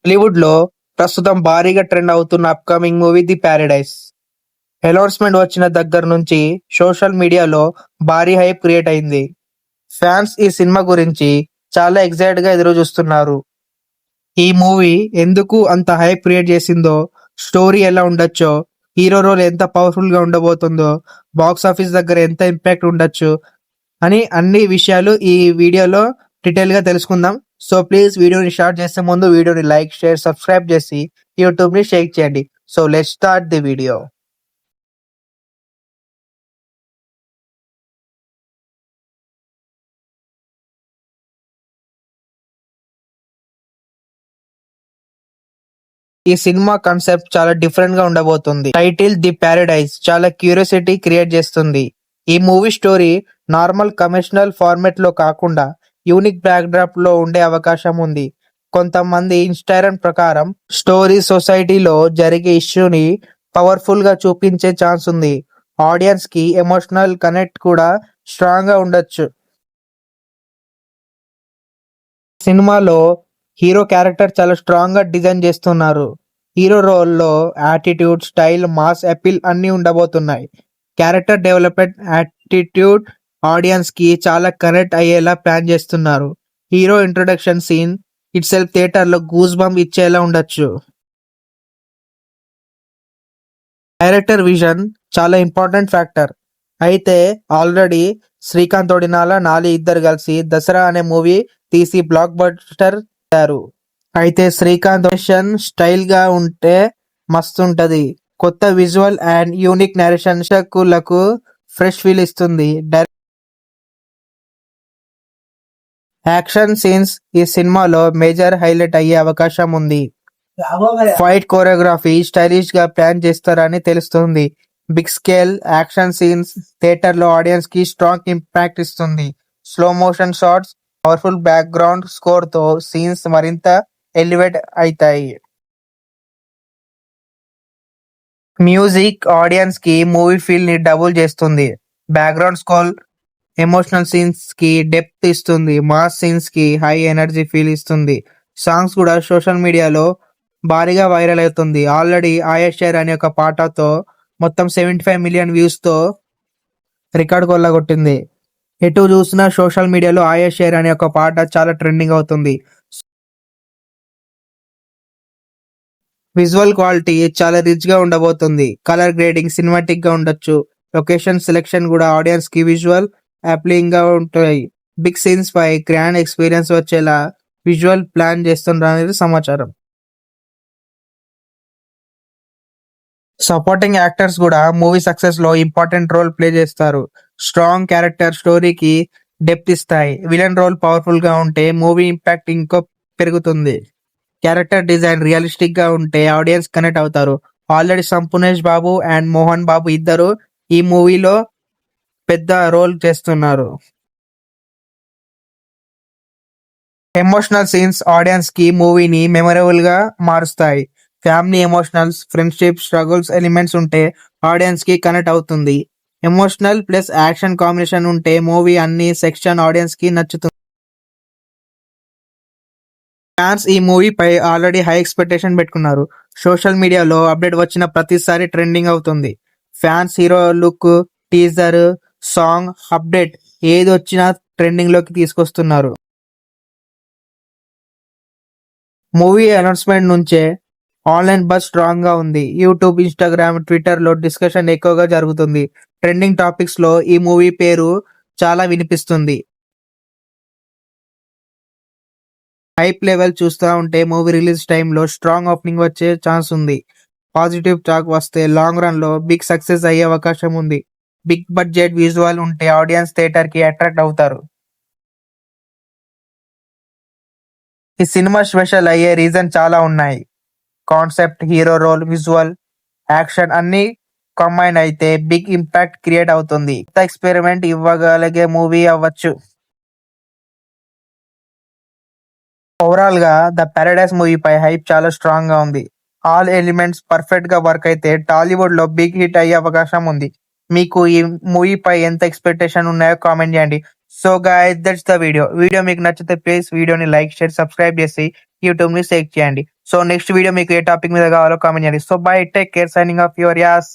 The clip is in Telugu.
టాలీవుడ్ లో ప్రస్తుతం భారీగా ట్రెండ్ అవుతున్న upcoming movie the Paradise. Announcement వచ్చిన దగ్గర నుంచి సోషల్ మీడియాలో భారీ హైప్ క్రియేట్ అయింది. ఫ్యాన్స్ ఈ సినిమా గురించి చాలా ఎక్సైట్ గా ఎదురు చూస్తున్నారు. ఈ మూవీ ఎందుకు అంత హైప్ క్రియేట్ చేసిందో, స్టోరీ ఎలా ఉండొచ్చో, హీరో రోల్ ఎంత పవర్ఫుల్ గా ఉండబోతుందో, బాక్స్ ఆఫీస్ దగ్గర ఎంత ఇంపాక్ట్ ఉండొచ్చు అని అన్ని విషయాలు ఈ వీడియోలో డీటెయిల్ గా తెలుసుకుందాం. సో ప్లీజ్ వీడియోని స్టార్ట్ చేసే ముందు వీడియోని లైక్, షేర్, సబ్స్క్రైబ్ చేసి యూట్యూబ్ ని షేక్ చేయండి. So let's start the video. ఈ సినిమా కాన్సెప్ట్ చాలా డిఫరెంట్ గా ఉండబోతుంది. టైటిల్ ది ప్యారడైజ్ చాలా క్యూరియాసిటీ క్రియేట్ చేస్తుంది. ఈ movie story normal commercial format లో కాకుండా యూనిక్ బ్యాక్ డ్రాప్ లో ఉండే అవకాశం ఉంది. కొంతమంది ఇన్స్టాగ్రామ్ ప్రకారం స్టోరీ సొసైటీలో జరిగే ఇష్యూని పవర్ఫుల్ గా చూపించే ఛాన్స్ ఉంది. ఆడియన్స్ కి ఎమోషనల్ కనెక్ట్ కూడా స్ట్రాంగ్ గా ఉండొచ్చు. సినిమాలో హీరో క్యారెక్టర్ చాలా స్ట్రాంగ్ గా డిజైన్ చేస్తున్నారు. హీరో రోల్ లో యాటిట్యూడ్, స్టైల్, మాస్ అపీల్ అన్ని ఉండబోతున్నాయి. క్యారెక్టర్ డెవలప్మెంట్, యాటిట్యూడ్ ఆడియన్స్ కి చాలా కనెక్ట్ అయ్యేలా ప్లాన్ చేస్తున్నారు. Hero introduction scene it self theatre లో గూస్ బంప్ ఇచ్చేలా ఉండొచ్చు. డైరెక్టర్ విజన్ చాలా ఇంపార్టెంట్ ఫ్యాక్టర్. అయితే ఆల్రెడీ శ్రీకాంత్ ఒడినాల, నాని ఇద్దరు కలిసి దసరా అనే మూవీ తీసి బ్లాక్ బస్టర్ అయ్యారు. అయితే శ్రీకాంత్ స్టైల్ గా ఉంటే మస్తుంటది. కొత్త విజువల్ అండ్ యూనిక్ నరేషన్ ప్రేక్షకులకు ఫ్రెష్ ఫీల్ ఇస్తుంది. యాక్షన్ సీన్స్ ఈ సినిమాలో మేజర్ హైలైట్ అయ్యే అవకాశం ఉంది. ఫైట్ కోరియోగ్రఫీ స్టైలిష్ గా ప్లాన్ చేస్తారని తెలుస్తుంది. Big scale action scenes theatre లో ఆడియన్స్ కి స్ట్రాంగ్ ఇంపాక్ట్ ఇస్తుంది. Slow motion shots, powerful background score తో సీన్స్ మరింత ఎలివేట్ అవుతాయి. మ్యూజిక్ ఆడియన్స్ కి మూవీ ఫీల్ ని డబుల్ చేస్తుంది. బ్యాక్గ్రౌండ్ స్కోర్ ఎమోషనల్ సీన్స్ కి డెప్త్ ఇస్తుంది. మాస్ సీన్స్ కి హై ఎనర్జీ ఫీల్ ఇస్తుంది. సాంగ్స్ కూడా సోషల్ మీడియాలో భారీగా వైరల్ అవుతుంది. ఆల్రెడీ ఆయా షేర్ అనే ఒక పాటతో మొత్తం 75 మిలియన్ వ్యూస్ తో రికార్డ్ కొల్లగొట్టింది. ఎటు చూసినా సోషల్ మీడియాలో ఆయా షేర్ అనే ఒక పాట చాలా ట్రెండింగ్ అవుతుంది. విజువల్ క్వాలిటీ చాలా రిచ్ గా ఉండబోతుంది. కలర్ గ్రేడింగ్ సినిమాటిక్ గా ఉండొచ్చు. లొకేషన్ సెలెక్షన్ కూడా ఆడియన్స్ కి విజువల్ అపీలింగ్ గా ఉంటాయి. బిగ్ సీన్స్ పై గ్రాండ్ ఎక్స్పీరియన్స్ వచ్చేలా విజువల్ ప్లాన్ చేస్తున్నారు సమాచారం. సపోర్టింగ్ యాక్టర్స్ కూడా మూవీ సక్సెస్ లో ఇంపార్టెంట్ రోల్ ప్లే చేస్తారు. స్ట్రాంగ్ క్యారెక్టర్ స్టోరీకి డెప్త్ ఇస్తాయి. విలన్ రోల్ పవర్ఫుల్ గా ఉంటే మూవీ ఇంపాక్ట్ ఇంకో పెరుగుతుంది. క్యారెక్టర్ డిజైన్ రియలిస్టిక్ గా ఉంటే ఆడియన్స్ కనెక్ట్ అవుతారు. ఆల్రెడీ సంపూర్ణేష్ బాబు అండ్ మోహన్ బాబు ఇద్దరు ఈ మూవీలో పెద్ద రోల్ చేస్తున్నారు. ఎమోషనల్ సీన్స్ ఆడియన్స్ కి మూవీని మెమరబుల్ గా మారుస్తాయి. Family emotionals, friendship, struggles elements ఉంటే ఆడియన్స్ కి కనెక్ట్ అవుతుంది. ఎమోషనల్ ప్లస్ యాక్షన్ కాంబినేషన్ ఉంటే మూవీ అన్ని సెక్షన్ ఆడియన్స్ కి నచ్చుతుంది. ఫ్యాన్స్ ఈ మూవీపై ఆల్రెడీ హై ఎక్స్పెక్టేషన్ పెట్టుకున్నారు. సోషల్ మీడియాలో అప్డేట్ వచ్చిన ప్రతిసారి ట్రెండింగ్ అవుతుంది. Fans hero look, teaser, song update ఏది వచ్చినా ట్రెండింగ్ లోకి తీసుకొస్తున్నారు. మూవీ అనౌన్స్మెంట్ నుంచే ఆన్లైన్ బజ్ స్ట్రాంగ్ గా ఉంది. యూట్యూబ్, ఇన్స్టాగ్రామ్, ట్విట్టర్ లో డిస్కషన్ ఎక్కువగా జరుగుతుంది. ట్రెండింగ్ టాపిక్స్ లో ఈ మూవీ పేరు చాలా వినిపిస్తుంది. హైప్ లెవెల్ చూస్తా ఉంటే మూవీ రిలీజ్ టైంలో స్ట్రాంగ్ ఓపెనింగ్ వచ్చే ఛాన్స్ ఉంది. పాజిటివ్ టాక్ వస్తే లాంగ్ రన్ లో బిగ్ సక్సెస్ అయ్యే అవకాశం ఉంది. బిగ్ బడ్జెట్ విజువల్ ఉంటే ఆడియన్స్ థియేటర్ కి అట్రాక్ట్ అవుతారు. ఈ సినిమా స్పెషల్ అయ్యే రీజన్ చాలా ఉన్నాయి. Concept, hero role, visual, action అన్ని కంబైన్ అయితే బిగ్ ఇంపాక్ట్ క్రియేట్ అవుతుంది. కొత్త ఎక్స్పెరిమెంట్ ఇవ్వగలిగే మూవీ అవ్వచ్చు. ఓవరాల్ గా ద పారడైస్ మూవీపై హైప్ చాలా స్ట్రాంగ్ గా ఉంది. ఆల్ ఎలిమెంట్స్ పర్ఫెక్ట్ గా వర్క్ అయితే టాలీవుడ్ లో బిగ్ హిట్ అయ్యే అవకాశం ఉంది. మీకు ఈ మూవీపై ఎంత ఎక్స్పెక్టేషన్ ఉన్నాయో కామెంట్ చేయండి. So guys that's the video. Video మీకు నచ్చితే ప్లీజ్ వీడియోని లైక్, షేర్, సబ్స్క్రైబ్ చేసి యూట్యూబ్ ని షేర్ చేయండి. సో నెక్స్ట్ వీడియో మీకు ఏ టాపిక్ మీద కావాలో కామెంట్ చేయండి. So bye, take care, signing off your as.